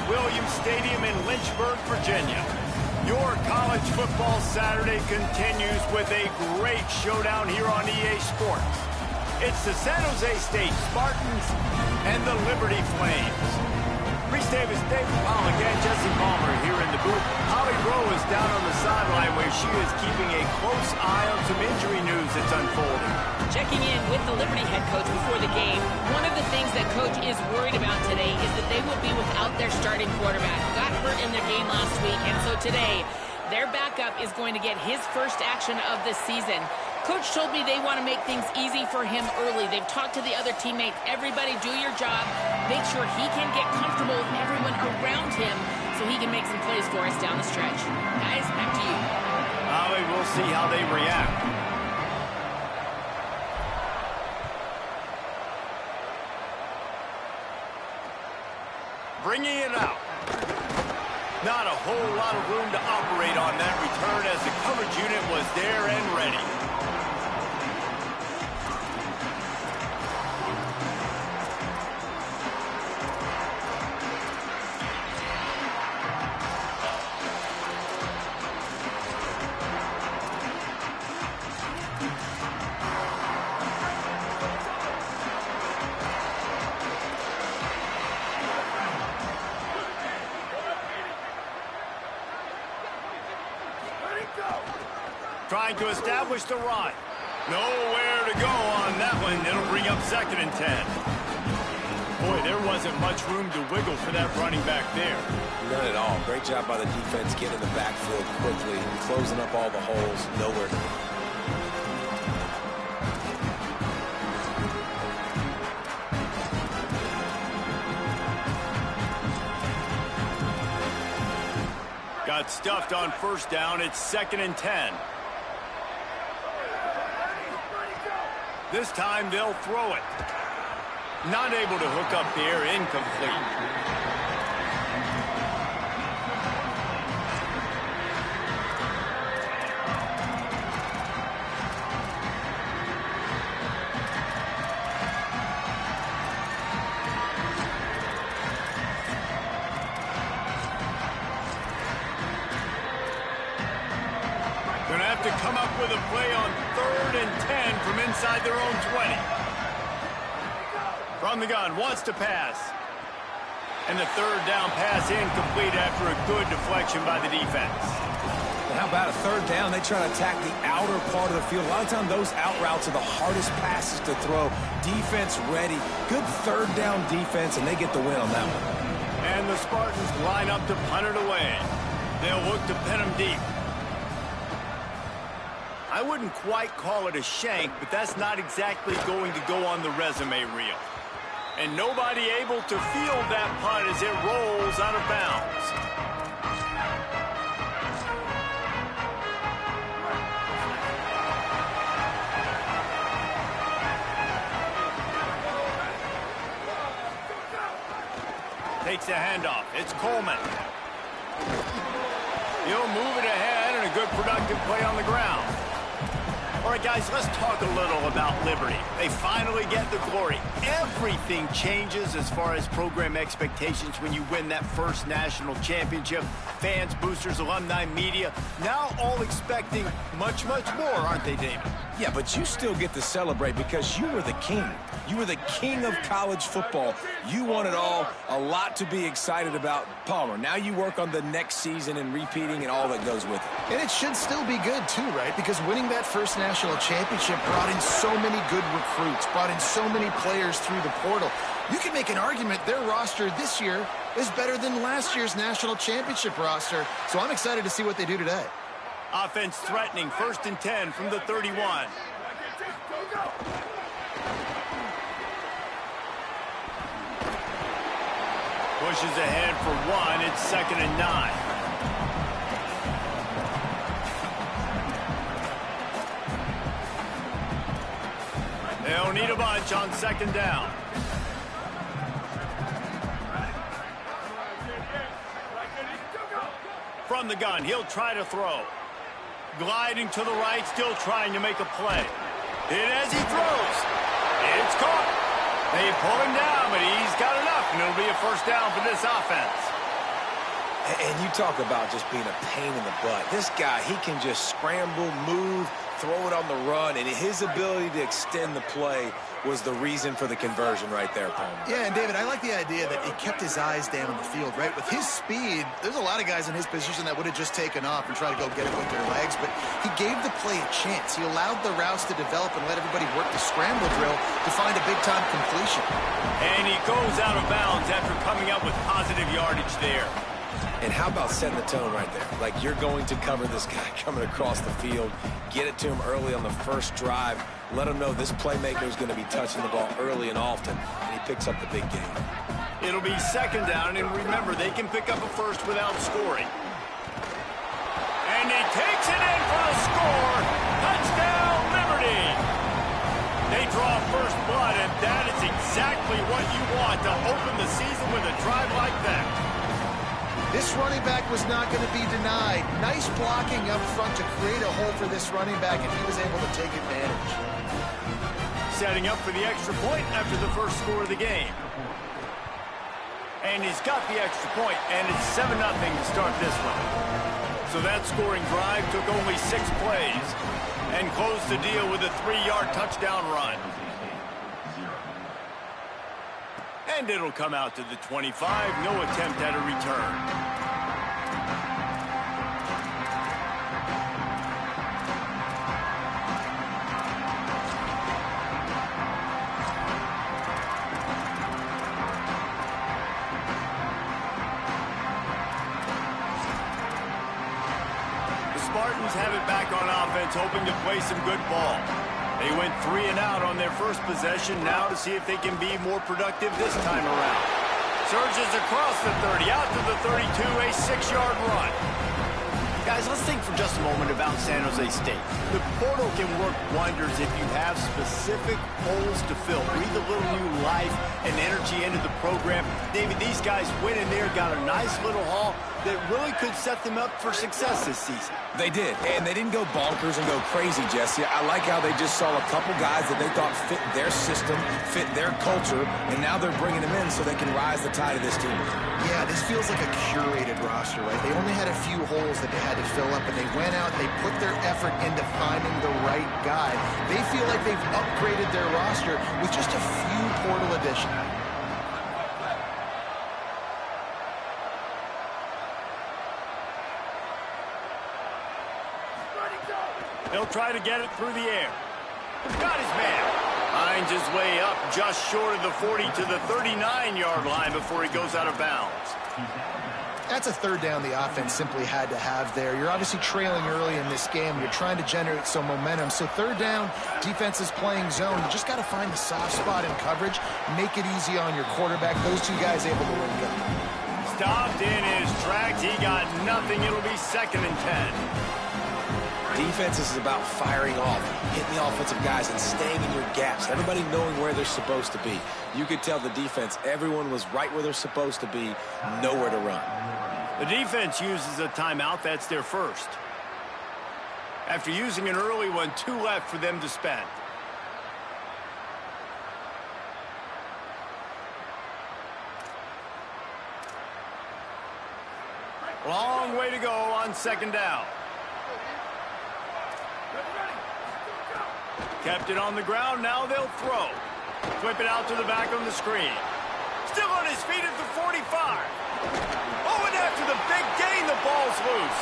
Williams Stadium in Lynchburg, Virginia. Your college football Saturday continues with a great showdown here on EA Sports. It's the San Jose State Spartans and the Liberty Flames. Reese Davis, David Powell again, Jesse Palmer here in the booth. Holly Rowe is down on the sideline where she is keeping a close eye on some injury news that's unfolding. Checking in with the Liberty head coach before the game. One of the things that coach is worried about today is that they will be without their starting quarterback. Got hurt in their game last week, and so today their backup is going to get his first action of the season. Coach told me they want to make things easy for him early. They've talked to the other teammates. Everybody do your job. Make sure he can get comfortable with everyone around him so he can make some plays for us down the stretch. Guys, back to you. Holly, we'll see how they react. Bringing it out. Not a whole lot of room to operate on that return as the coverage unit was there and ready. Trying to establish the run. Nowhere to go on that one. It'll bring up 2nd and 10. Boy, there wasn't much room to wiggle for that running back there. None at all. Great job by the defense getting the backfield quickly, closing up all the holes. Nowhere to go. Got stuffed on 1st down. It's 2nd and 10. This time they'll throw it. Not able to hook up there, incomplete. Gonna have to come up with a play on 3rd and 10 from inside their own 20. From the gun, wants to pass. And the 3rd down pass incomplete after a good deflection by the defense. And how about a 3rd down? They try to attack the outer part of the field. A lot of times those out routes are the hardest passes to throw. Defense ready. Good 3rd down defense, and they get the win on that one. And the Spartans line up to punt it away. They'll look to pin them deep. I wouldn't quite call it a shank, but that's not exactly going to go on the resume reel. And nobody able to field that punt as it rolls out of bounds. Takes the handoff. It's Coleman. He'll move it ahead and a good productive play on the ground. All right, guys, let's talk a little about Liberty. They finally get the glory. Everything changes as far as program expectations when you win that first national championship. Fans, boosters, alumni, media, now all expecting much, much more, aren't they, David? Yeah, but you still get to celebrate because you were the king. You were the king of college football. You won it all. A lot to be excited about. Palmer, now you work on the next season and repeating and all that goes with it. And it should still be good, too, right? Because winning that first national championship brought in so many good recruits, brought in so many players through the portal. You can make an argument their roster this year is better than last year's national championship roster. So I'm excited to see what they do today. Offense threatening, 1st and 10 from the 31. Pushes ahead for 1. It's 2nd and 9. They'll need a bunch on 2nd down. From the gun, he'll try to throw. Gliding to the right, still trying to make a play. And as he throws, it's caught. They pull him down, but he's got enough, and it'll be a 1st down for this offense. And you talk about just being a pain in the butt. This guy, he can just scramble, move, throw it on the run, and his ability to extend the play was the reason for the conversion right there, Palmer. Yeah, and David, I like the idea that he kept his eyes down the field, right? With his speed, there's a lot of guys in his position that would have just taken off and tried to go get it with their legs, but he gave the play a chance. He allowed the routes to develop and let everybody work the scramble drill to find a big-time completion. And he goes out of bounds after coming up with positive yardage there. And how about setting the tone right there? Like, you're going to cover this guy coming across the field, get it to him early on the first drive, let him know this playmaker is going to be touching the ball early and often, and he picks up the big game. It'll be second down, and remember, they can pick up a first without scoring. And he takes it in for the score. Touchdown, Liberty! They draw first blood, and that is exactly what you want to open the season with a drive like that. This running back was not going to be denied. Nice blocking up front to create a hole for this running back, and he was able to take advantage. Setting up for the extra point after the first score of the game. And he's got the extra point, and it's 7-0 to start this one. So that scoring drive took only 6 plays and closed the deal with a 3-yard touchdown run. And it'll come out to the 25. No attempt at a return. The Spartans have it back on offense, hoping to play some good ball. They went 3 and out on their first possession, now to see if they can be more productive this time around. Surges across the 30, out to the 32, a 6-yard run. Guys, let's think for just a moment about San Jose State. The portal can work wonders if you have specific holes to fill. Breathe a little new life and energy into the program. David, these guys went in there, got a nice little haul that really could set them up for success this season. They did, and they didn't go bonkers and go crazy, Jesse. I like how they just saw a couple guys that they thought fit their system, fit their culture, and now they're bringing them in so they can rise the tide of this team. Yeah, this feels like a curated roster, right? They only had a few holes that they had to fill up, and they went out, they put their effort into finding the right guy. They feel like they've upgraded their roster with just a few portal additions. They'll try to get it through the air. Got his man. Finds his way up just short of the 40 to the 39-yard line before he goes out of bounds. That's a third down the offense simply had to have there. You're obviously trailing early in this game. You're trying to generate some momentum. So third down, defense is playing zone. You just got to find the soft spot in coverage, make it easy on your quarterback. Those two guys able to link up. Stopped in his tracks. He got nothing. It'll be 2nd and 10. Defense is about firing off, hitting the offensive guys and staying in your gaps, everybody knowing where they're supposed to be. You could tell the defense, everyone was right where they're supposed to be, nowhere to run. The defense uses a timeout. That's their first. After using an early one, 2 left for them to spend. Long way to go on 2nd down. Kept it on the ground, now they'll throw. Flip it out to the back on the screen. Still on his feet at the 45. Oh, and after the big gain, the ball's loose.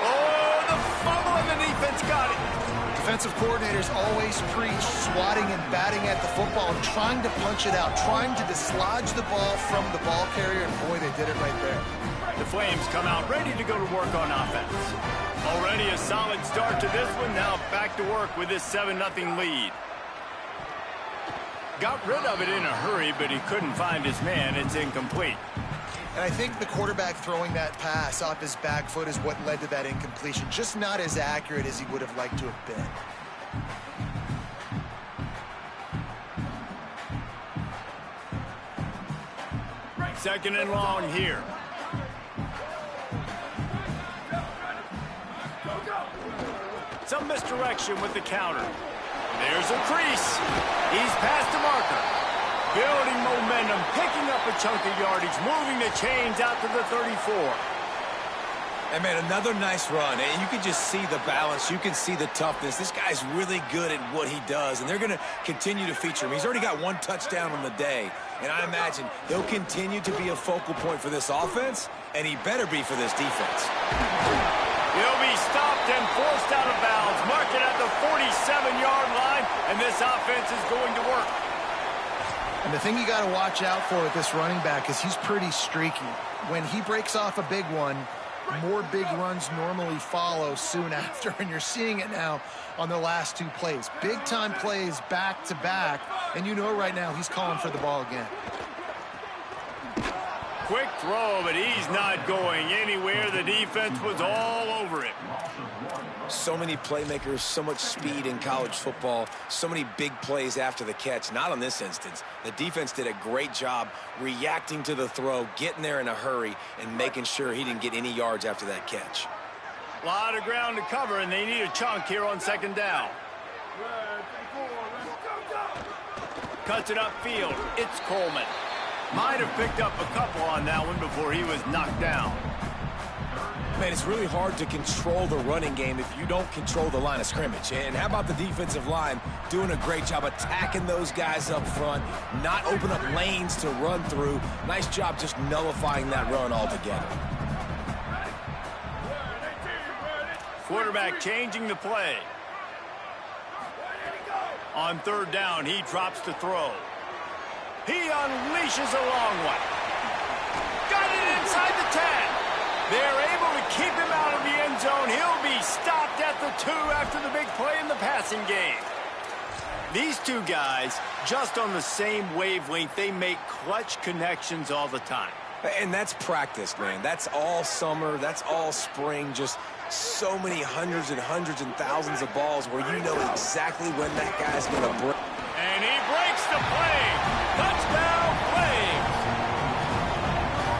Oh, the fumble and the defense got it. Defensive coordinators always preach swatting and batting at the football and trying to punch it out, trying to dislodge the ball from the ball carrier, and boy, they did it right there. The Flames come out ready to go to work on offense. Already a solid start to this one. Now back to work with this 7-0 lead. Got rid of it in a hurry, but he couldn't find his man. It's incomplete. And I think the quarterback throwing that pass off his back foot is what led to that incompletion. Just not as accurate as he would have liked to have been. 2nd and long here. Some misdirection with the counter. There's a crease. He's past the marker. building momentum, picking up a chunk of yardage, moving the chains out to the 34. And, man, another nice run. And you can just see the balance. You can see the toughness. This guy's really good at what he does, and they're going to continue to feature him. He's already got 1 touchdown on the day, and I imagine he'll continue to be a focal point for this offense, and he better be for this defense. He'll be stopped and forced out of bounds. Mark it at the 47-yard line, and this offense is going to work. And the thing you got to watch out for with this running back is he's pretty streaky. When he breaks off a big one, more big runs normally follow soon after, and you're seeing it now on the last 2 plays. Big-time plays back-to-back, and you know right now he's calling for the ball again. Quick throw, but he's not going anywhere. The defense was all over it. So many playmakers, so much speed in college football, so many big plays after the catch. Not on this instance. The defense did a great job reacting to the throw, getting there in a hurry, and making sure he didn't get any yards after that catch. A lot of ground to cover, and they need a chunk here on 2nd down. Cuts it upfield. It's Coleman. Might have picked up a couple on that one before he was knocked down. Man, it's really hard to control the running game if you don't control the line of scrimmage. And how about the defensive line doing a great job attacking those guys up front, not open up lanes to run through. Nice job just nullifying that run altogether. Quarterback changing the play. On 3rd down, he drops to throw. He unleashes a long one. Got it inside the 10. They're able to keep him out of the end zone. He'll be stopped at the 2 after the big play in the passing game. These two guys, just on the same wavelength, they make clutch connections all the time. And that's practice, man. That's all summer. That's all spring. Just so many hundreds and thousands of balls where you know exactly when that guy's going to break. And he breaks the play. Touchdown, Flames.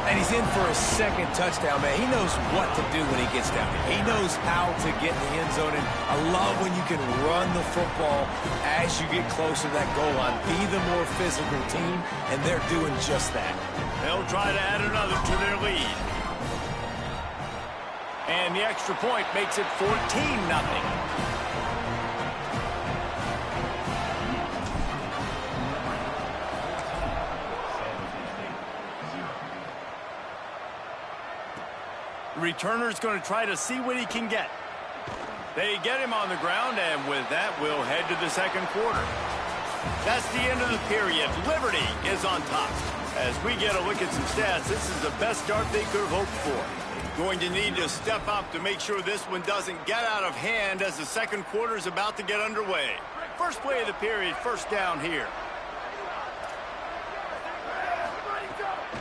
And he's in for a 2nd touchdown, man. He knows what to do when he gets down here. He knows how to get in the end zone. And I love when you can run the football as you get closer to that goal line. Be the more physical team, and they're doing just that. They'll try to add another to their lead. And the extra point makes it 14-0. Returner's going to try to see what he can get. They get him on the ground, and with that, we'll head to the 2nd quarter. That's the end of the period. Liberty is on top. As we get a look at some stats, this is the best start they could have hoped for. Going to need to step up to make sure this one doesn't get out of hand as the 2nd quarter is about to get underway. First play of the period, 1st down here.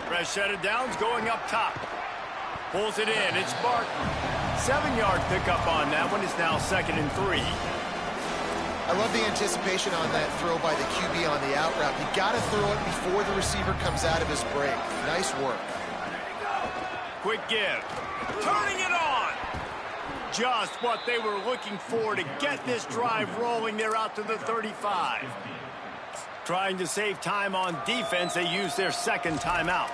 Fresh set of downs going up top. Pulls it in. It's Barton. 7-yard pickup on that one. It's now 2nd and 3. I love the anticipation on that throw by the QB on the out route. You got to throw it before the receiver comes out of his break. Nice work. Quick give. Turning it on. Just what they were looking for to get this drive rolling. They're out to the 35. Trying to save time on defense, they use their 2nd timeout.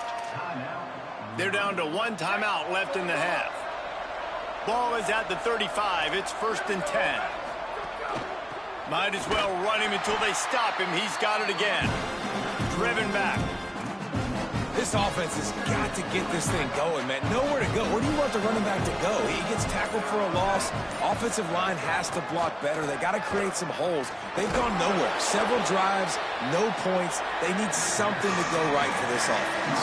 They're down to 1 timeout left in the half. Ball is at the 35. It's 1st and 10. Might as well run him until they stop him. He's got it again. Driven back. This offense has got to get this thing going, man. Nowhere to go. Where do you want the running back to go? He gets tackled for a loss. Offensive line has to block better. They got to create some holes. They've gone nowhere. Several drives, no points. They need something to go right for this offense.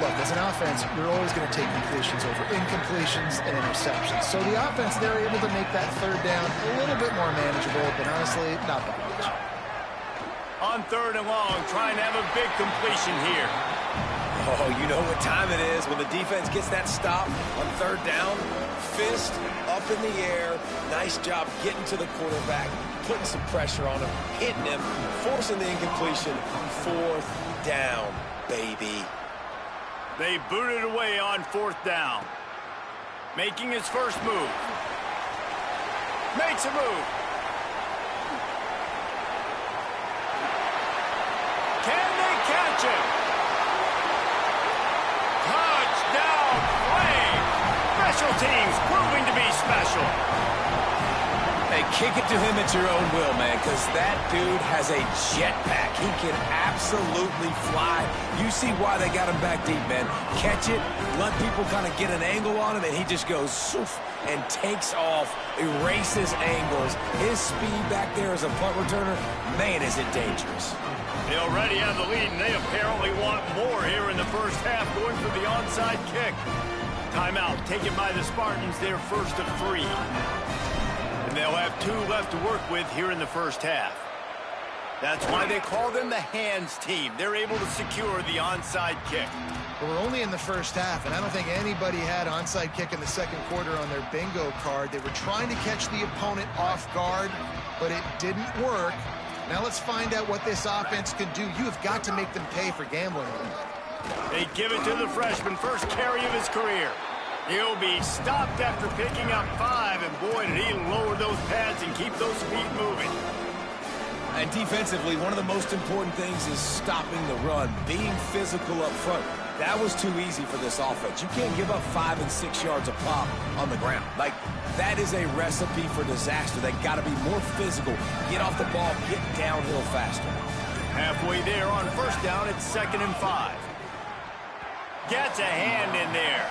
Look, as an offense, you're always going to take completions over incompletions and interceptions. So the offense, they're able to make that 3rd down a little bit more manageable, but honestly, not that much. On 3rd and long, trying to have a big completion here. Oh, you know what time it is when the defense gets that stop on 3rd down. Fist up in the air. Nice job getting to the quarterback, putting some pressure on him, hitting him, forcing the incompletion. 4th down, baby. They booted away on 4th down. Making his first move. Makes a move. Can they catch him. Touchdown, Flame. Special teams proving to be special. Hey, kick it to him at your own will, man, because that dude has a jetpack. He can absolutely fly. You see why they got him back deep, man. Catch it, let people kind of get an angle on him, and he just goes soof and takes off, erases angles. His speed back there as a punt returner, man, is it dangerous. They already have the lead, and they apparently want more here in the first half, going for the onside kick. Timeout taken by the Spartans, their first of 3. And they'll have 2 left to work with here in the first half. That's why they call them the hands team. They're able to secure the onside kick. But we're only in the first half, and I don't think anybody had onside kick in the second quarter on their bingo card. They were trying to catch the opponent off guard, but it didn't work. Now let's find out what this offense can do. You have got to make them pay for gambling. They give it to the freshman, first carry of his career. He'll be stopped after picking up 5, and boy, did he lower those pads and keep those feet moving. And defensively, one of the most important things is stopping the run, being physical up front. That was too easy for this offense. You can't give up 5 and 6 yards a pop on the ground. Like, that is a recipe for disaster. They got to be more physical, get off the ball, get downhill faster. Halfway there on first down, it's 2nd and 5. Gets a hand in there.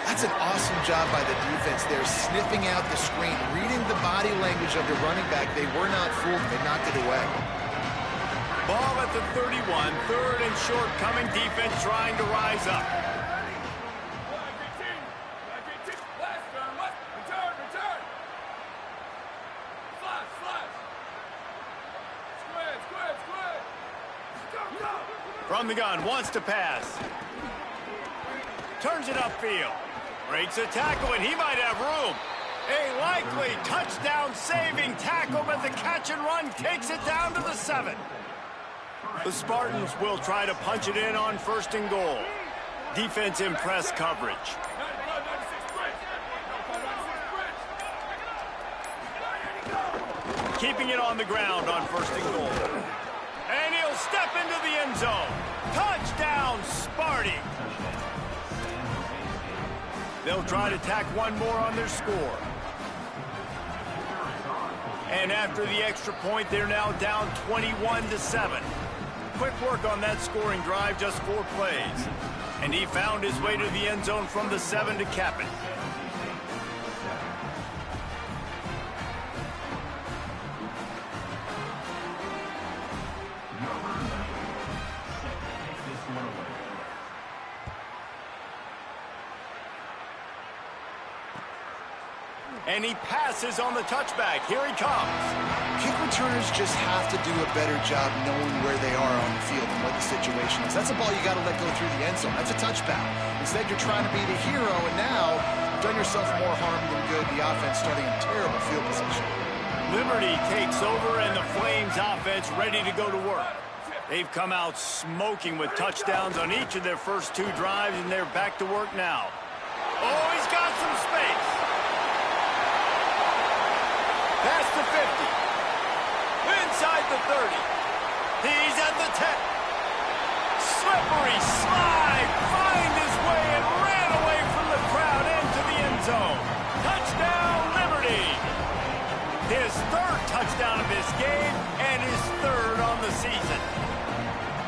That's an awesome job by the defense there, sniffing out the screen, reading the body language of the running back. They were not fooled. They knocked it away. Ball at the 31, 3rd and short, coming defense trying to rise up. From the gun, wants to pass. Turns it upfield. Breaks a tackle, and he might have room. A likely touchdown-saving tackle, but the catch and run takes it down to the 7. The Spartans will try to punch it in on 1st and goal. Defense in press coverage. Keeping it on the ground on 1st and goal. And he'll step into the end zone. Touchdown, Sparty. They'll try to tack one more on their score. And after the extra point, they're now down 21-7. Quick work on that scoring drive, just 4 plays. And he found his way to the end zone from the 7 to cap it. And he passes on the touchback. Here he comes. Kick returners just have to do a better job knowing where they are on the field and what the situation is. That's a ball you got to let go through the end zone. That's a touchback. Instead, you're trying to be the hero, and now you've done yourself more harm than good. The offense starting in terrible field position. Liberty takes over, and the Flames offense ready to go to work. They've come out smoking with touchdowns on each of their first 2 drives, and they're back to work now. Oh, he's got some space. Past the 50. Inside the 30. He's at the 10. Slippery slide. Find his way and ran away from the crowd into the end zone. Touchdown, Liberty. His 3rd touchdown of this game and his 3rd on the season.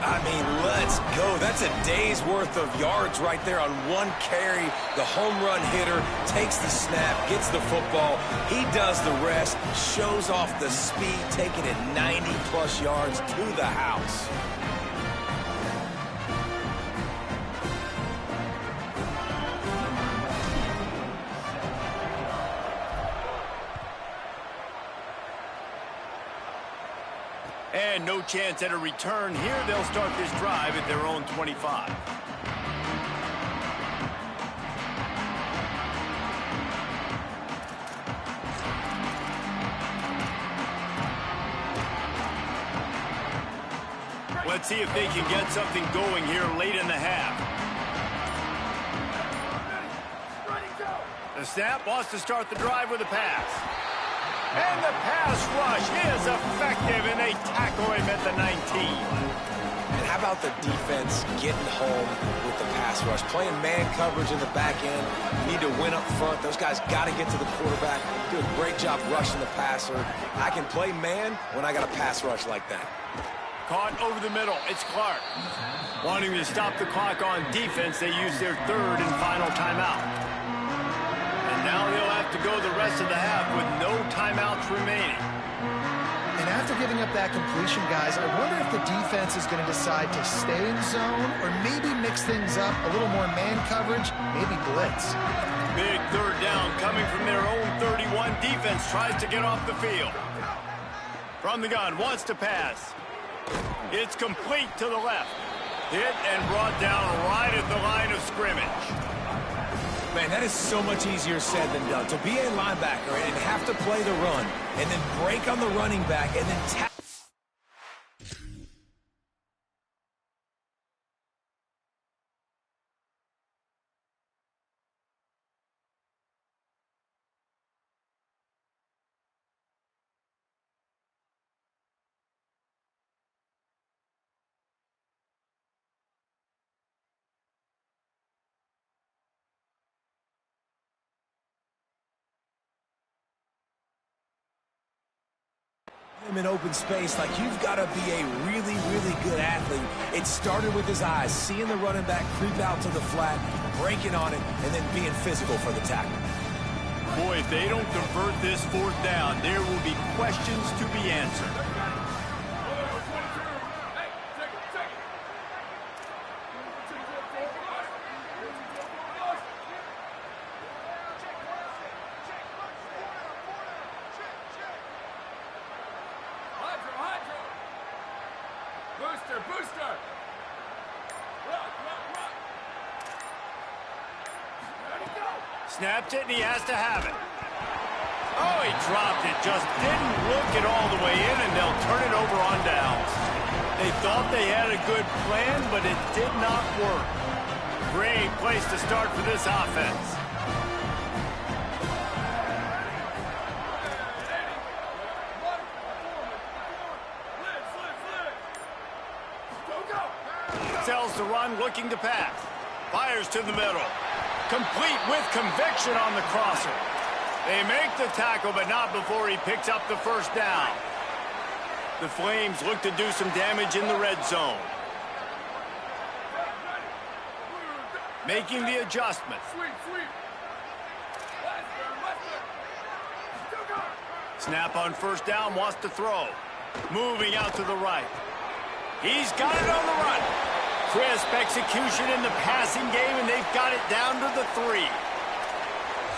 I mean, let's go. That's a day's worth of yards right there on 1 carry. The home run hitter takes the snap, gets the football. He does the rest, shows off the speed, taking it 90-plus yards to the house. And no chance at a return here. They'll start this drive at their own 25. Let's see if they can get something going here late in the half. The snap wants to start the drive with a pass. And the pass pass rush is effective, and they tackle him at the 19. And how about the defense getting home with the pass rush? Playing man coverage in the back end. You need to win up front. Those guys got to get to the quarterback. Do a great job rushing the passer. I can play man when I got a pass rush like that. Caught over the middle. It's Clark. Wanting to stop the clock on defense, they use their third and final timeout. And now they'll have to go the rest of the half with no timeouts remaining. And after giving up that completion, guys, I wonder if the defense is going to decide to stay in zone or maybe mix things up, a little more man coverage, maybe blitz. Big third down coming from their own 31. Defense tries to get off the field. From the gun, wants to pass. It's complete to the left. Hit and brought down right at the line of scrimmage. Man, that is so much easier said than done. To be a linebacker and have to play the run and then break on the running back and then tap. Him in open space, like you've got to be a really, really good athlete. It started with his eyes, seeing the running back creep out to the flat, breaking on it, and then being physical for the tackle. Boy, if they don't convert this fourth down, there will be questions to be answered. Booster! Snapped it, and he has to have it. Oh, he dropped it. Just didn't look it all the way in, and they'll turn it over on downs. They thought they had a good plan, but it did not work. Great place to start for this offense. Sells the run, looking to pass. Fires to the middle. Complete with conviction on the crosser. They make the tackle, but not before he picks up the first down. The Flames look to do some damage in the red zone. Making the adjustment. Snap on first down, wants to throw. Moving out to the right. He's got it on the run. Crisp execution in the passing game, and they've got it down to the 3.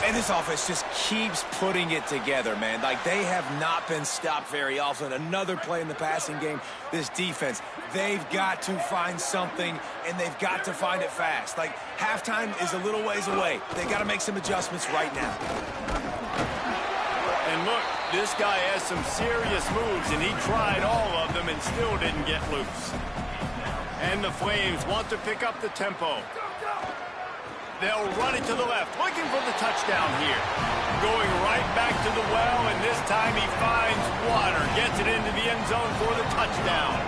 And this offense just keeps putting it together, man. Like, they have not been stopped very often. Another play in the passing game. This defense, they've got to find something, and they've got to find it fast. Like, halftime is a little ways away. They got to make some adjustments right now. And look, this guy has some serious moves, and he tried all of them and still didn't get loose. And the Flames want to pick up the tempo. They'll run it to the left, looking for the touchdown here. Going right back to the well, and this time he finds water. Gets it into the end zone for the touchdown.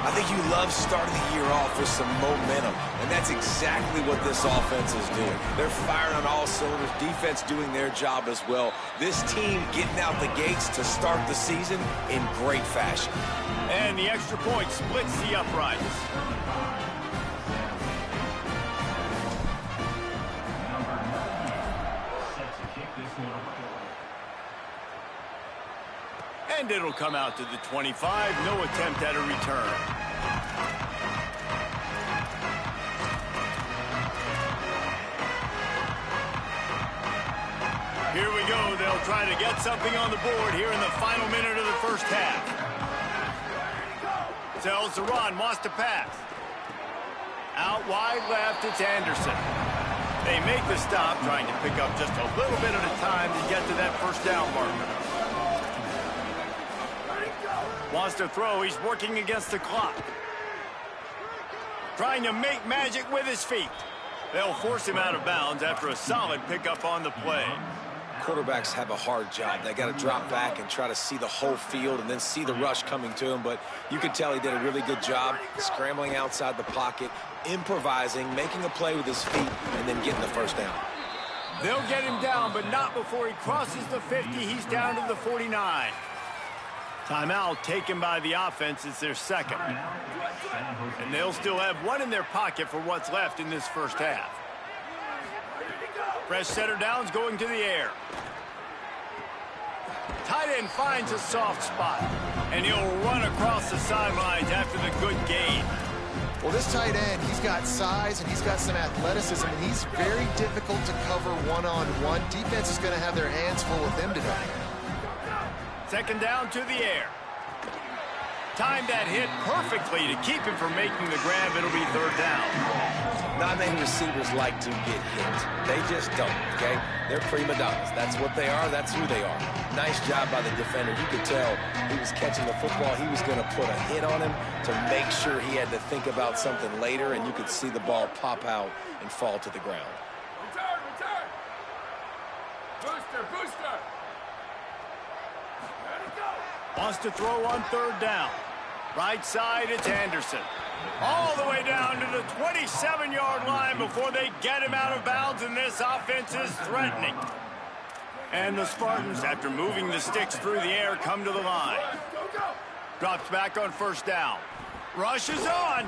I think you love starting the year off with some momentum, and that's exactly what this offense is doing. They're firing on all cylinders, defense doing their job as well. This team getting out the gates to start the season in great fashion. And the extra point splits the uprights. And it'll come out to the 25. No attempt at a return. Here we go. They'll try to get something on the board here in the final minute of the first half. Sells the run, wants to pass. Out wide left, it's Anderson. They make the stop, trying to pick up just a little bit at a time to get to that first down marker. Wants to throw, he's working against the clock. Trying to make magic with his feet. They'll force him out of bounds after a solid pickup on the play. quarterbacks have a hard job. They got to drop back and try to see the whole field and then see the rush coming to him. But you could tell he did a really good job scrambling outside the pocket, improvising, making a play with his feet, and then getting the first down. They'll get him down, but not before he crosses the 50. He's down to the 49. Timeout taken by the offense. It's their second. And they'll still have one in their pocket for what's left in this first half. Fresh setter downs going to the air. Tight end finds a soft spot, and he'll run across the sidelines after the good gain. Well, this tight end, he's got size and he's got some athleticism, and he's very difficult to cover one-on-one. Defense is going to have their hands full with him today. Second down to the air. Timed that hit perfectly to keep him from making the grab. It'll be third down. Not many receivers like to get hit. They just don't, okay? They're prima donnas. That's what they are. That's who they are. Nice job by the defender. You could tell he was catching the football. He was going to put a hit on him to make sure he had to think about something later, and you could see the ball pop out and fall to the ground. Return! Booster! Wants to throw on third down. Right side, it's Anderson. All the way down to the 27-yard line before they get him out of bounds, and this offense is threatening. And the Spartans, after moving the sticks through the air, come to the line. Drops back on first down. Rushes on.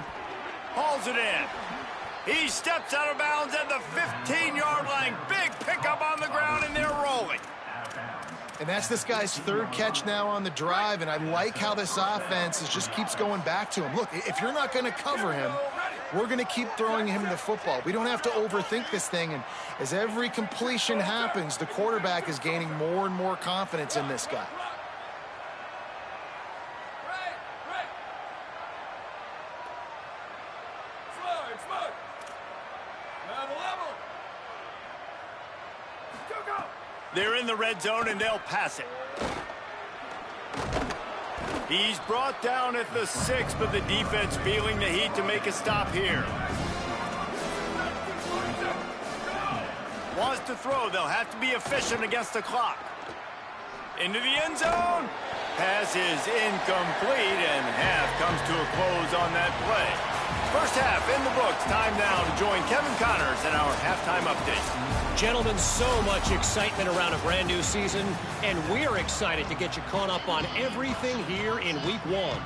Hauls it in. He steps out of bounds at the 15-yard line. Big pickup on the ground, and they're rolling. And that's this guy's third catch now on the drive, and I like how this offense just keeps going back to him. Look, if you're not going to cover him, we're going to keep throwing him the football. We don't have to overthink this thing, and as every completion happens, the quarterback is gaining more and more confidence in this guy. They're in the red zone, and they'll pass it. He's brought down at the 6, but the defense feeling the heat to make a stop here. Wants to throw. They'll have to be efficient against the clock. Into the end zone. Pass is incomplete, and half comes to a close on that play. First half in the books. Time now to join Kevin Connors in our halftime update. Gentlemen, so much excitement around a brand new season, and we're excited to get you caught up on everything here in Week 1.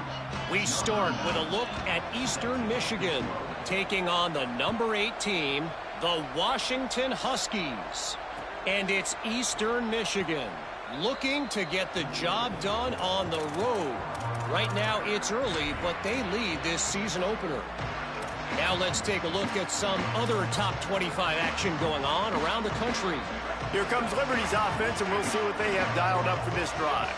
We start with a look at Eastern Michigan, taking on the number 8 team, the Washington Huskies. And it's Eastern Michigan, looking to get the job done on the road. Right now, it's early, but they lead this season opener. Now let's take a look at some other top 25 action going on around the country. Here comes Liberty's offense, and we'll see what they have dialed up for this drive.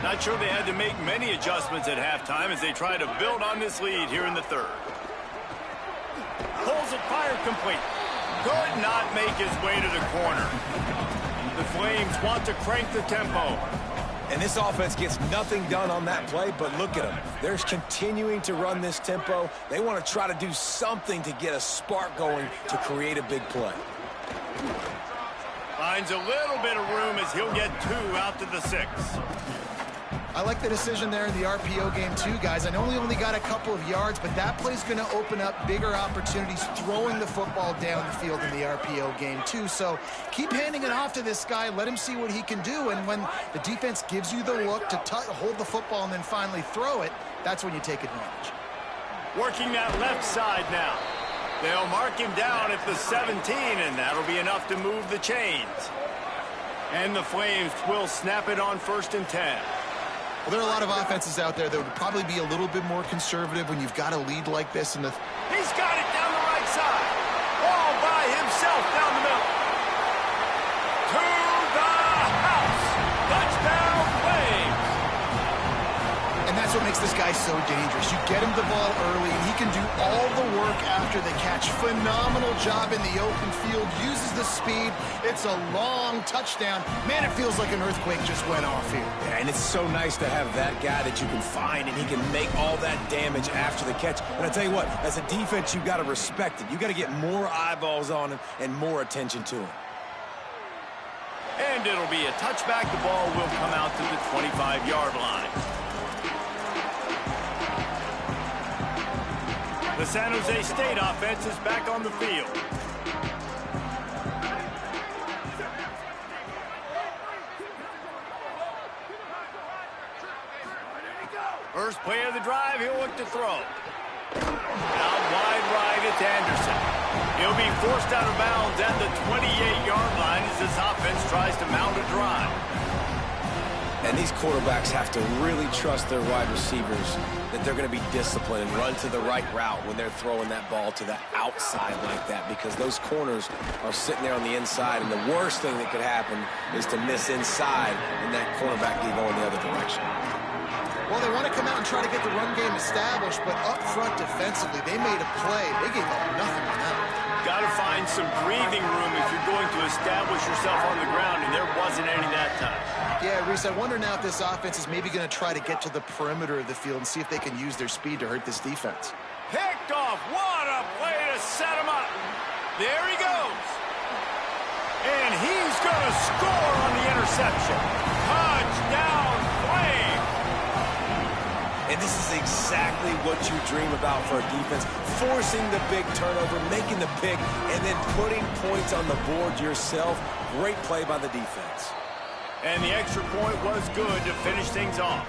Not sure they had to make many adjustments at halftime as they try to build on this lead here in the third. Pulls it, fired complete. Could not make his way to the corner. The Flames want to crank the tempo. And this offense gets nothing done on that play, but look at them. They're continuing to run this tempo. They want to try to do something to get a spark going to create a big play. Finds a little bit of room as he'll get 2 out to the 6. I like the decision there in the RPO game too, guys. I know he only got a couple of yards, but that play's going to open up bigger opportunities throwing the football down the field in the RPO game too. So keep handing it off to this guy. Let him see what he can do. And when the defense gives you the look to hold the football and then finally throw it, that's when you take advantage. Working that left side now. They'll mark him down at the 17, and that'll be enough to move the chains. And the Flames will snap it on 1st and 10. Well, there are a lot of offenses out there that would probably be a little bit more conservative when you've got a lead like this. In the He's got it down the right side. All by himself down the middle. To the house. Touchdown, Flames. And that's what makes this guy so dangerous. You get him the ball early, and he can do all the work after the catch. Phenomenal job in the open field. Uses the speed. It's a long touchdown. Man, it feels like an earthquake just went off here. Yeah, and it's so nice to have that guy that you can find, and he can make all that damage after the catch. And I tell you what, as a defense, you've got to respect it. You've got to get more eyeballs on him and more attention to him. And it'll be a touchback. The ball will come out to the 25-yard line. The San Jose State offense is back on the field. First play of the drive, he'll look to throw. Out wide right, it's Anderson. He'll be forced out of bounds at the 28-yard line as this offense tries to mount a drive. And these quarterbacks have to really trust their wide receivers that they're going to be disciplined and run to the right route when they're throwing that ball to the outside like that, because those corners are sitting there on the inside, and the worst thing that could happen is to miss inside and that cornerback can go in the other direction. Well, they want to come out and try to get the run game established, but up front defensively, they made a play. They gave up nothing on that. Got to find some breathing room if you're going to establish yourself on the ground, and there wasn't any that time. Yeah, Reese, I wonder now if this offense is maybe going to try to get to the perimeter of the field and see if they can use their speed to hurt this defense. Picked off. What a play to set him up. There he goes. And he's going to score on the interception. Touchdown play. And this is exactly what you dream about for a defense. Forcing the big turnover, making the pick, and then putting points on the board yourself. Great play by the defense. And the extra point was good to finish things off.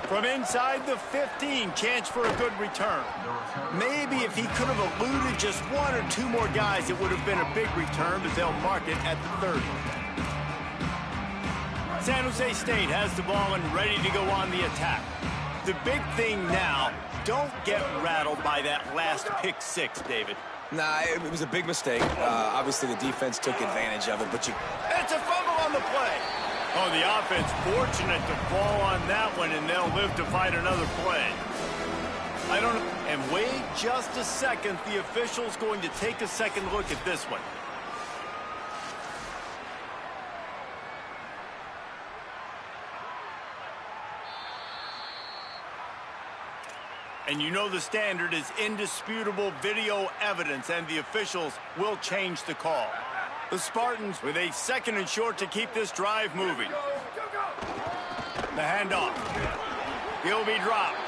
From inside the 15, chance for a good return. Maybe if he could have eluded just one or two more guys, it would have been a big return, but they'll mark it at the 30. San Jose State has the ball and ready to go on the attack. The big thing now, don't get rattled by that last pick six, David. Nah, it was a big mistake. Obviously, the defense took advantage of it, but you... It's a fumble on the play. Oh, the offense fortunate to fall on that one, and they'll live to fight another play. I don't know. And wait just a second. The official's going to take a second look at this one. And you know the standard is indisputable video evidence, and the officials will change the call. The Spartans with a 2nd and short to keep this drive moving. The handoff. He'll be dropped.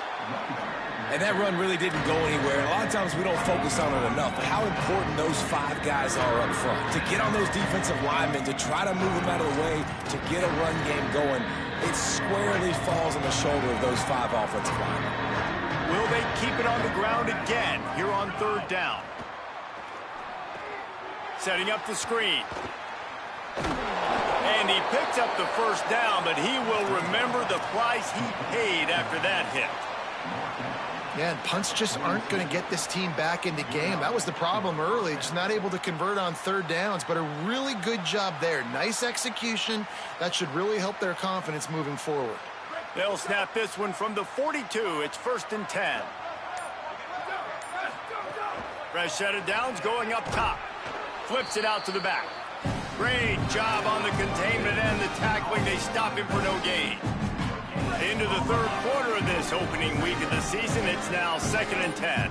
And that run really didn't go anywhere. A lot of times we don't focus on it enough, but how important those 5 guys are up front. To get on those defensive linemen, to try to move them out of the way, to get a run game going, it squarely falls on the shoulder of those 5 offensive linemen. Will they keep it on the ground again here on 3rd down? Setting up the screen. And he picks up the 1st down, but he will remember the price he paid after that hit. Yeah, and punts just aren't going to get this team back in the game. That was the problem early, just not able to convert on 3rd downs, but a really good job there. Nice execution. That should really help their confidence moving forward. They'll snap this one from the 42. It's 1st and 10. Fresh set of downs going up top. Flips it out to the back. Great job on the containment and the tackling. They stop him for no gain. Into the 3rd quarter of this opening week of the season. It's now 2nd and 10.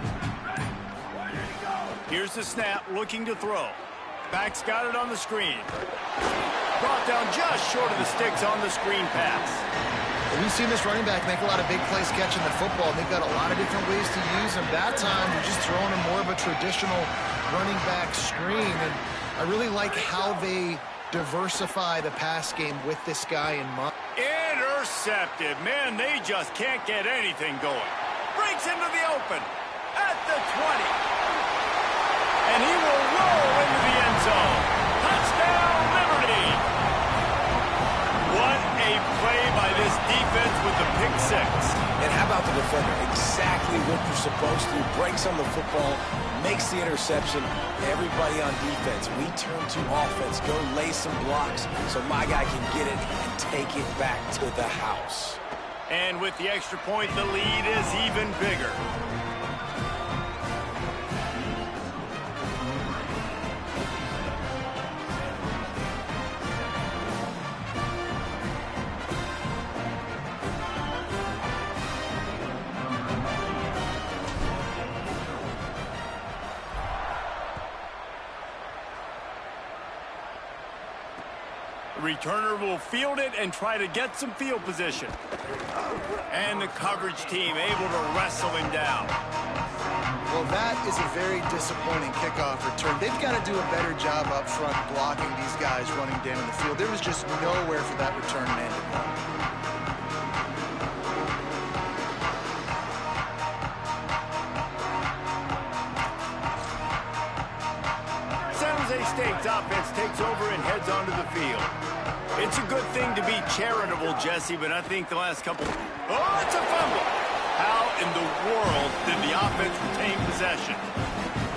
Here's the snap, looking to throw. Back's got it on the screen. Brought down just short of the sticks on the screen pass. We've seen this running back make a lot of big plays catching the football. They've got a lot of different ways to use him. That time, they're just throwing him more of a traditional running back screen. And I really like how they diversify the pass game with this guy in mind. Intercepted. Man, they just can't get anything going. Breaks into the open at the 20. And he will roll into the end zone. Touchdown, Liberty. What a play by this defense with the pick six. And how about the defender? Exactly what you're supposed to. Breaks on the football, makes the interception. Everybody on defense, we turn to offense. Go lay some blocks so my guy can get it and take it back to the house. And with the extra point, the lead is even bigger. returner will field it and try to get some field position. And the coverage team able to wrestle him down. Well, that is a very disappointing kickoff return. They've got to do a better job up front blocking these guys running down the field. There was just nowhere for that return man to go. San Jose State's offense takes over and heads onto the field. It's a good thing to be charitable, Jesse, but I think the last couple... Oh, it's a fumble! How in the world did the offense retain possession?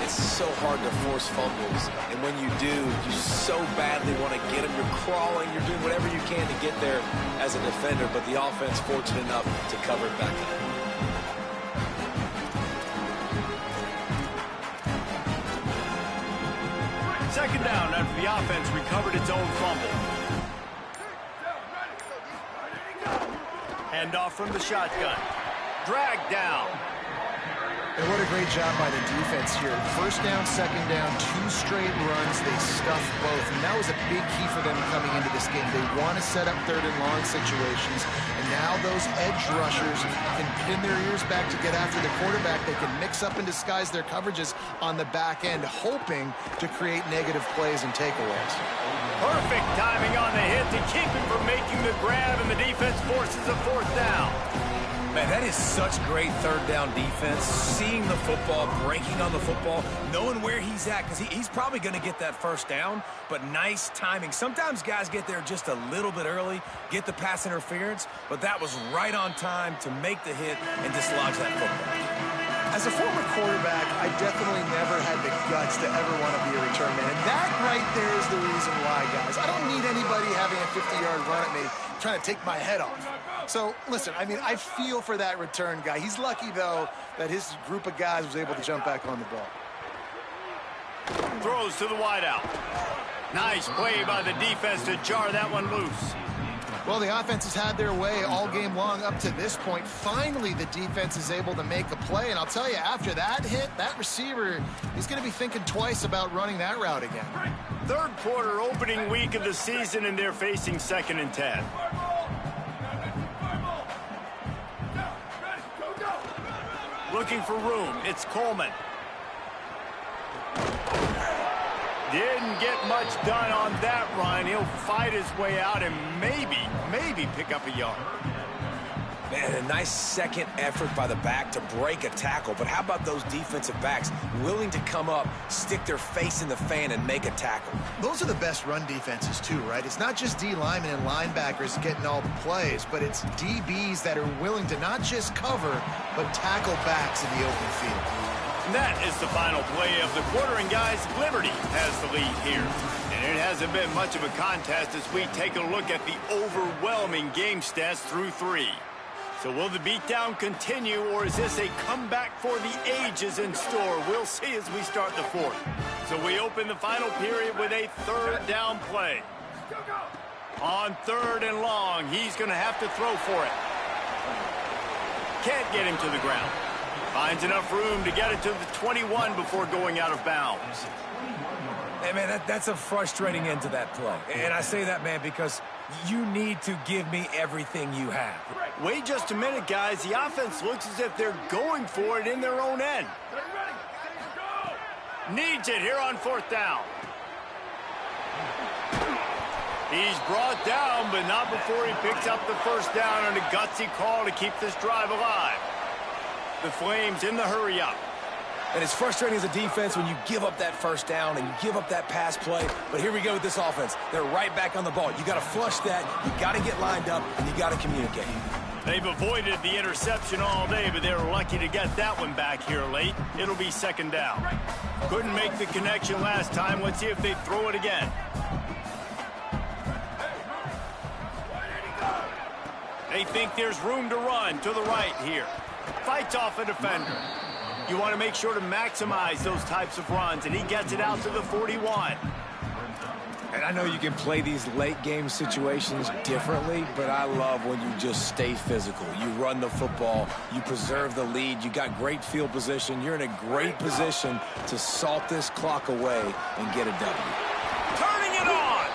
It's so hard to force fumbles, and when you do, you so badly want to get them. You're crawling, you're doing whatever you can to get there as a defender, but the offense fortunate enough to cover it back up. Second down after the offense recovered its own fumble. Handoff from the shotgun. Drag down. And what a great job by the defense here. First down, second down, 2 straight runs. They stuffed both, and that was a big key for them coming into this game. They want to set up third and long situations, and now those edge rushers can pin their ears back to get after the quarterback. They can mix up and disguise their coverages on the back end, hoping to create negative plays and takeaways. Perfect timing on the hit to keep him from making the grab, and the defense forces a fourth down. Man, that is such great third down defense. Seeing the football, breaking on the football, knowing where he's at, because he's probably going to get that first down, but nice timing. Sometimes guys get there just a little bit early, get the pass interference, but that was right on time to make the hit and dislodge that football. As a former quarterback, I definitely never had the guts to ever want to be a return man. And that right there is the reason why, guys. I don't need anybody having a 50-yard run at me trying to take my head off. So, listen, I mean, I feel for that return guy. He's lucky, though, that his group of guys was able to jump back on the ball. Throws to the wideout. Nice play by the defense to jar that one loose. Well, the offense has had their way all game long up to this point. Finally, the defense is able to make a play. And I'll tell you, after that hit, that receiver, he's going to be thinking twice about running that route again. Third quarter, opening week of the season, and they're facing 2nd and 10. Looking for room. It's Coleman. Didn't get much done on that run. He'll fight his way out and maybe pick up a yard. Man, a nice second effort by the back to break a tackle. But how about those defensive backs willing to come up, stick their face in the fan, and make a tackle? Those are the best run defenses, too, right? It's not just D linemen and linebackers getting all the plays, but it's DBs that are willing to not just cover, but tackle backs in the open field. And that is the final play of the quarter, and guys, Liberty has the lead here. And it hasn't been much of a contest as we take a look at the overwhelming game stats through 3. So will the beatdown continue, or is this a comeback for the ages in store? We'll see as we start the 4th. So we open the final period with a third down play. On 3rd and long, he's going to have to throw for it. Can't get him to the ground. Finds enough room to get it to the 21 before going out of bounds. Hey, man, that's a frustrating end to that play. And I say that, man, because you need to give me everything you have. Wait just a minute, guys. The offense looks as if they're going for it in their own end. Needs it here on 4th down. He's brought down, but not before he picks up the first down on a gutsy call to keep this drive alive. The Flames in the hurry-up. And it's frustrating as a defense when you give up that first down and you give up that pass play. But here we go with this offense. They're right back on the ball. You got to flush that. You got to get lined up, and you got to communicate. They've avoided the interception all day, but they're lucky to get that one back here late. It'll be 2nd down. Couldn't make the connection last time. Let's see if they throw it again. They think there's room to run to the right here. Fights off a defender. You want to make sure to maximize those types of runs, and he gets it out to the 41. And I know you can play these late-game situations differently, but I love when you just stay physical. You run the football, you preserve the lead, you got great field position. You're in a great position to salt this clock away and get a W. Turning it on!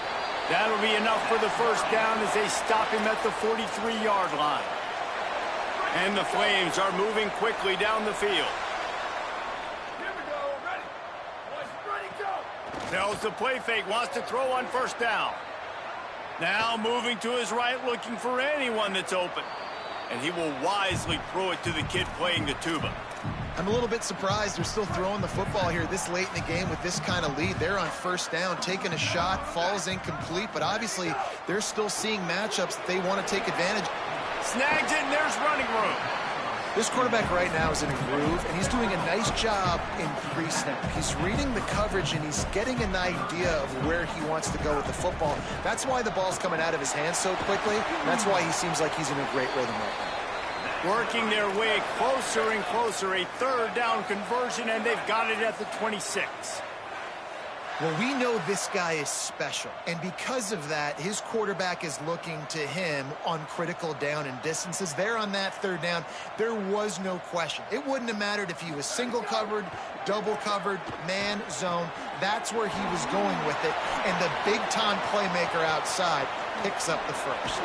That'll be enough for the first down as they stop him at the 43-yard line. And the Flames are moving quickly down the field. Here we go. Ready. Boys, ready, go. Tells the play fake, wants to throw on first down. Now moving to his right, looking for anyone that's open. And he will wisely throw it to the kid playing the tuba. I'm a little bit surprised they're still throwing the football here this late in the game with this kind of lead. They're on first down, taking a shot, falls incomplete, but obviously they're still seeing matchups that they want to take advantage. Snags it, and there's running room. This quarterback right now is in a groove, and he's doing a nice job in pre-snap. He's reading the coverage, and he's getting an idea of where he wants to go with the football. That's why the ball's coming out of his hands so quickly. That's why he seems like he's in a great rhythm right now. Working their way closer and closer, a third down conversion, and they've got it at the 26. Well, we know this guy is special, and because of that, his quarterback is looking to him on critical down and distances. There on that third down, there was no question. It wouldn't have mattered if he was single covered, double covered, man, zone. That's where he was going with it, and the big-time playmaker outside picks up the first.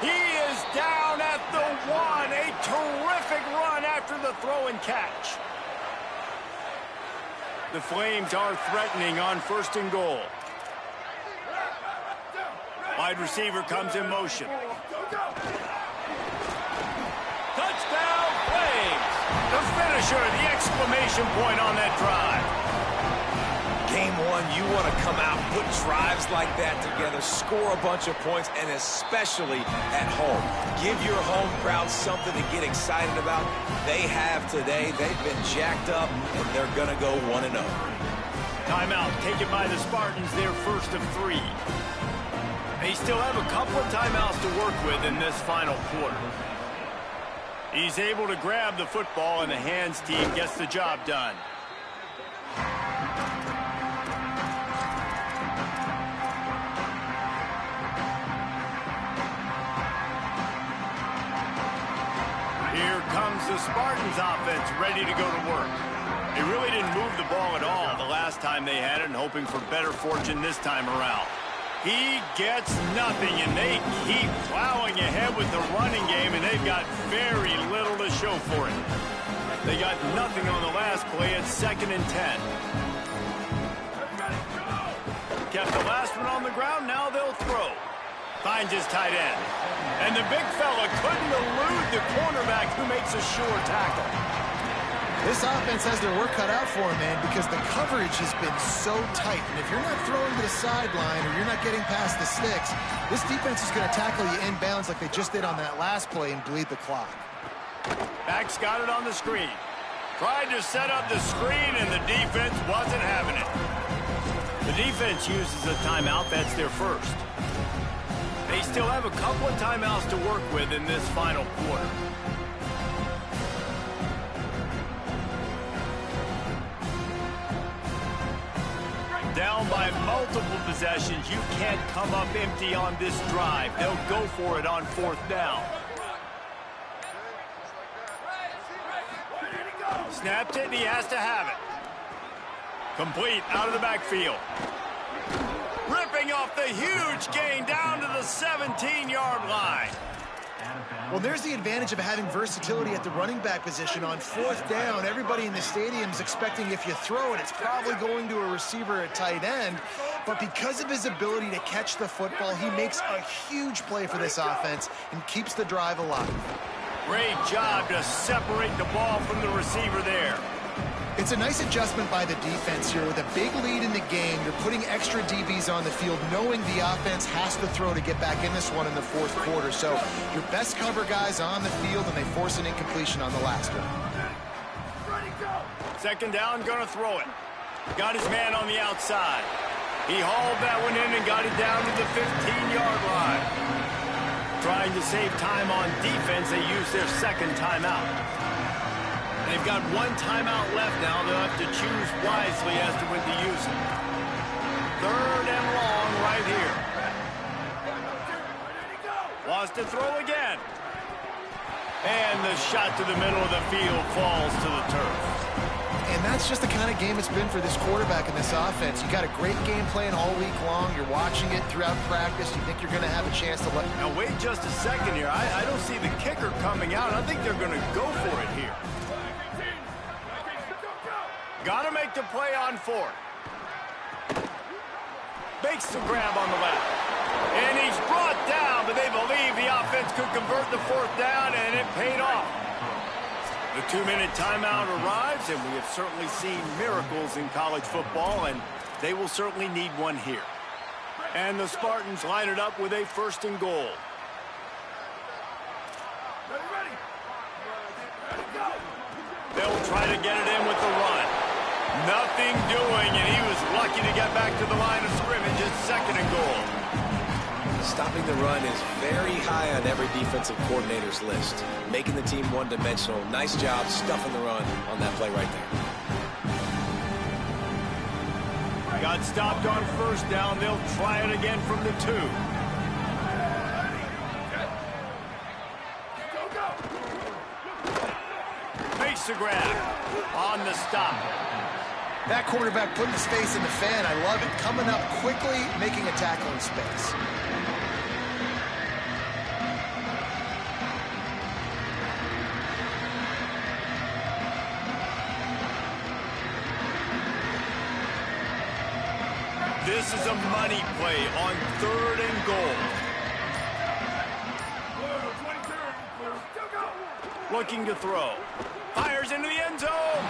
He is down at the 1. A terrific run after the throw and catch. The Flames are threatening on first and goal. Wide receiver comes in motion. Touchdown, Flames! The finisher, the exclamation point on that drive. Game one, you want to come out, put drives like that together, score a bunch of points, and especially at home. Give your home crowd something to get excited about. They have today. They've been jacked up, and they're going to go 1-0. Timeout taken by the Spartans, their first of 3. They still have a couple of timeouts to work with in this final quarter. He's able to grab the football, and the hands team gets the job done. Here comes the Spartans offense ready to go to work. They really didn't move the ball at all the last time they had it, and hoping for better fortune this time around. He gets nothing, and they keep plowing ahead with the running game, and they've got very little to show for it. They got nothing on the last play at 2nd and 10. Kept the last one on the ground, now they'll throw. Finds his tight end. And the big fella couldn't elude the cornerback who makes a sure tackle. This offense has their work cut out for them, man, because the coverage has been so tight. And if you're not throwing to the sideline or you're not getting past the sticks, this defense is going to tackle you inbounds like they just did on that last play and bleed the clock. Back's got it on the screen. Tried to set up the screen, and the defense wasn't having it. The defense uses a timeout. That's their first. They still have a couple of timeouts to work with in this final quarter. Down by multiple possessions, you can't come up empty on this drive. They'll go for it on 4th down. Snapped it, and he has to have it. Complete out of the backfield. Ripping off the huge gain down to the 17-yard line. Well, there's the advantage of having versatility at the running back position. On 4th down, everybody in the stadium is expecting if you throw it, it's probably going to a receiver at tight end. But because of his ability to catch the football, he makes a huge play for this offense and keeps the drive alive. Great job to separate the ball from the receiver there. It's a nice adjustment by the defense here. With a big lead in the game, you're putting extra DBs on the field, knowing the offense has to throw to get back in this one in the 4th quarter. So your best cover guys on the field, and they force an incompletion on the last one. 2nd down, gonna throw it. Got his man on the outside. He hauled that one in and got it down to the 15-yard line. Trying to save time on defense, they use their 2nd timeout. They've got 1 timeout left now. They'll have to choose wisely as to when to use it. 3rd and long right here. Wants to throw again. And the shot to the middle of the field falls to the turf. And that's That's just the kind of game it's been for this quarterback and this offense. You got a great game plan all week long. You're watching it throughout practice. You think you're going to have a chance to let... Now, wait just a second here. I don't see the kicker coming out. I think they're going to go for it here. Got to make the play on fourth. Makes the grab on the left. And he's brought down, but they believe the offense could convert the fourth down, and it paid off. The 2-minute timeout arrives, and we have certainly seen miracles in college football, and they will certainly need one here. And the Spartans line it up with a 1st and goal. They'll try to get it in with the run. Nothing doing, and he was lucky to get back to the line of scrimmage at 2nd and goal. Stopping the run is very high on every defensive coordinator's list. Making the team one-dimensional. Nice job stuffing the run on that play right there. Got stopped on 1st down. They'll try it again from the 2. Makes the grab on the stop. That quarterback putting his face in the fan. I love it. Coming up quickly, making a tackle in space. This is a money play on 3rd and goal. Looking to throw. Fires into the end zone.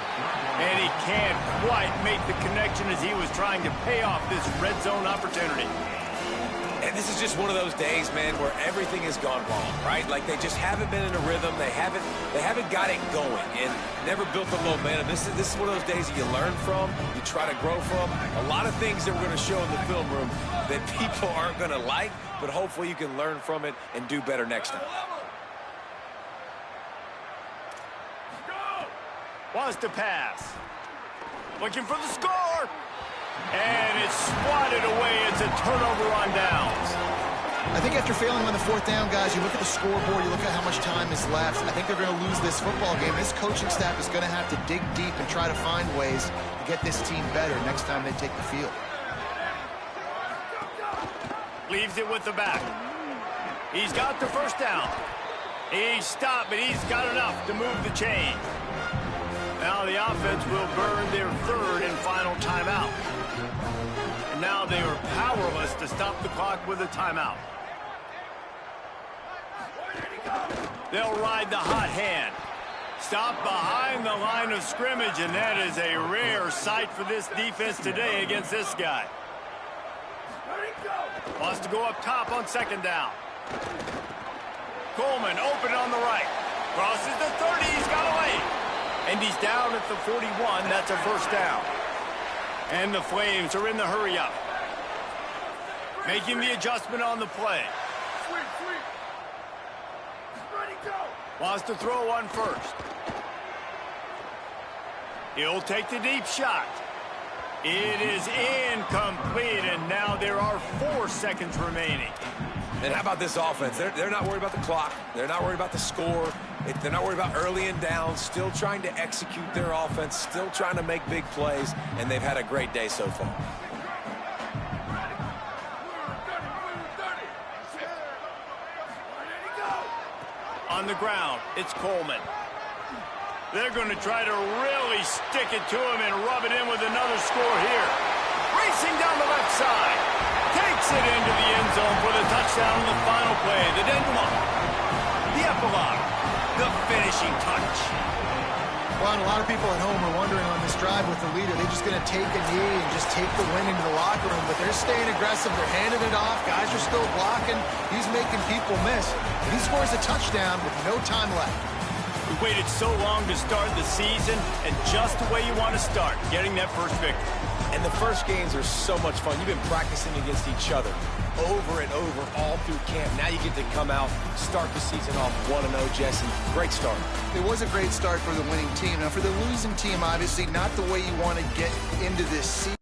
And he can't quite make the connection as he was trying to pay off this red zone opportunity. And this is just one of those days, man, where everything has gone wrong, right? Like they just haven't been in a rhythm. They haven't got it going and never built the momentum. This is one of those days that you learn from, you try to grow from. A lot of things that we're going to show in the film room that people aren't going to like, but hopefully you can learn from it and do better next time. Wants to pass. Looking for the score. And it's swatted away. It's a turnover on downs. I think after failing on the 4th down, guys, you look at the scoreboard, you look at how much time is left. I think they're going to lose this football game. This coaching staff is going to have to dig deep and try to find ways to get this team better next time they take the field. Leaves it with the back. He's got the 1st down. He's stopped, but he's got enough to move the chain. Now the offense will burn their 3rd and final timeout. And now they are powerless to stop the clock with a timeout. They'll ride the hot hand. Stop behind the line of scrimmage, and that is a rare sight for this defense today against this guy. Wants to go up top on 2nd down. Coleman open on the right. Crosses the 30. He's got away. And he's down at the 41. That's a 1st down. And the Flames are in the hurry-up. Making the adjustment on the play. Wants to throw on 1st. He'll take the deep shot. It is incomplete, and now there are 4 seconds remaining. And how about this offense? They're not worried about the clock. They're not worried about the score. They're not worried about early and down. Still trying to execute their offense. Still trying to make big plays. And they've had a great day so far. On the ground, it's Coleman. They're going to try to really stick it to him and rub it in with another score here. Racing down the left side. Takes it into the end zone for the touchdown in the final play. The denouement. The epilogue. The finishing touch. Well, and a lot of people at home are wondering on this drive with the lead, are they just going to take a knee and just take the win into the locker room? But they're staying aggressive. They're handing it off. Guys are still blocking. He's making people miss. And he scores a touchdown with no time left. We waited so long to start the season, and just the way you want to start, getting that first victory. And the first games are so much fun. You've been practicing against each other over and over all through camp. Now you get to come out, start the season off 1-0, Jesse. Great start. It was a great start for the winning team. Now, for the losing team, obviously, not the way you want to get into this season.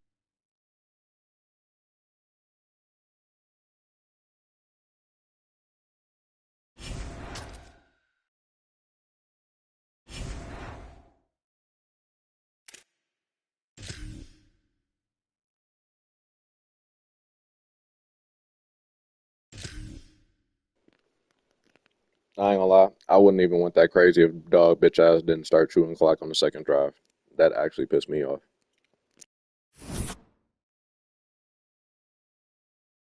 I ain't gonna lie. I wouldn't even went that crazy if dog bitch ass didn't start chewing clock on the second drive. That actually pissed me off.